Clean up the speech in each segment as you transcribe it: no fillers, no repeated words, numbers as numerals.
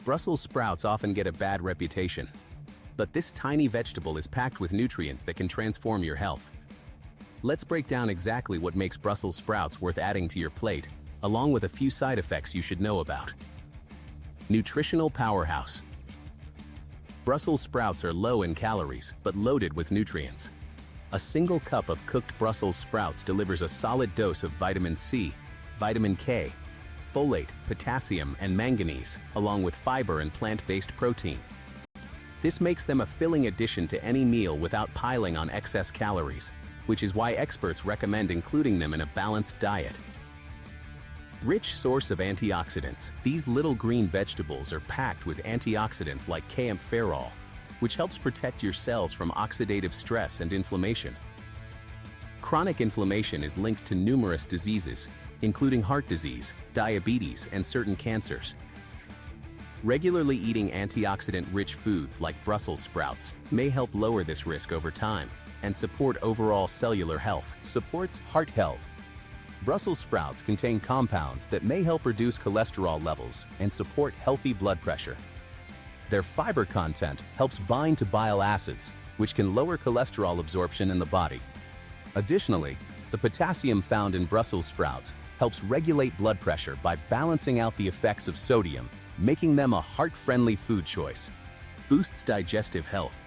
Brussels sprouts often get a bad reputation, but this tiny vegetable is packed with nutrients that can transform your health. Let's break down exactly what makes Brussels sprouts worth adding to your plate, along with a few side effects you should know about. Nutritional powerhouse. Brussels sprouts are low in calories, but loaded with nutrients. A single cup of cooked Brussels sprouts delivers a solid dose of vitamin C, vitamin K, folate, potassium, and manganese, along with fiber and plant-based protein. This makes them a filling addition to any meal without piling on excess calories, which is why experts recommend including them in a balanced diet. Rich source of antioxidants. These little green vegetables are packed with antioxidants like cruciferous, which helps protect your cells from oxidative stress and inflammation. Chronic inflammation is linked to numerous diseases, including heart disease, diabetes, and certain cancers. Regularly eating antioxidant-rich foods like Brussels sprouts may help lower this risk over time and support overall cellular health. Supports heart health. Brussels sprouts contain compounds that may help reduce cholesterol levels and support healthy blood pressure. Their fiber content helps bind to bile acids, which can lower cholesterol absorption in the body. Additionally, the potassium found in Brussels sprouts helps regulate blood pressure by balancing out the effects of sodium, making them a heart-friendly food choice. Boosts digestive health.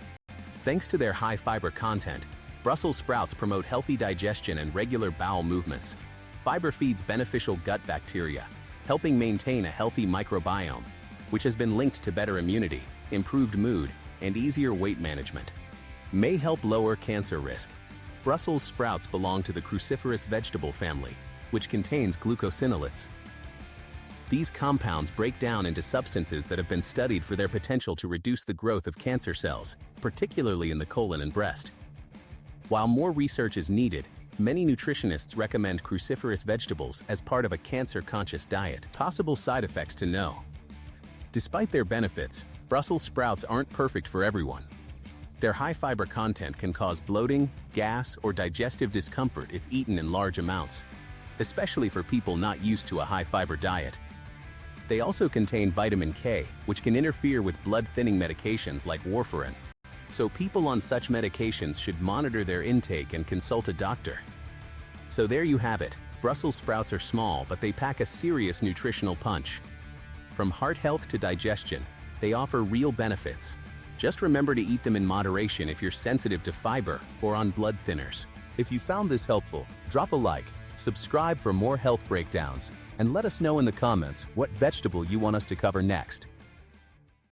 Thanks to their high fiber content, Brussels sprouts promote healthy digestion and regular bowel movements. Fiber feeds beneficial gut bacteria, helping maintain a healthy microbiome, which has been linked to better immunity, improved mood, and easier weight management. May help lower cancer risk. Brussels sprouts belong to the cruciferous vegetable family, which contains glucosinolates. These compounds break down into substances that have been studied for their potential to reduce the growth of cancer cells, particularly in the colon and breast. While more research is needed, many nutritionists recommend cruciferous vegetables as part of a cancer-conscious diet. Possible side effects to know. Despite their benefits, Brussels sprouts aren't perfect for everyone. Their high fiber content can cause bloating, gas, or digestive discomfort if eaten in large amounts, especially for people not used to a high-fiber diet. They also contain vitamin K, which can interfere with blood-thinning medications like warfarin. So people on such medications should monitor their intake and consult a doctor. So there you have it. Brussels sprouts are small, but they pack a serious nutritional punch. From heart health to digestion, they offer real benefits. Just remember to eat them in moderation if you're sensitive to fiber or on blood thinners. If you found this helpful, drop a like, subscribe for more health breakdowns, and let us know in the comments what vegetable you want us to cover next.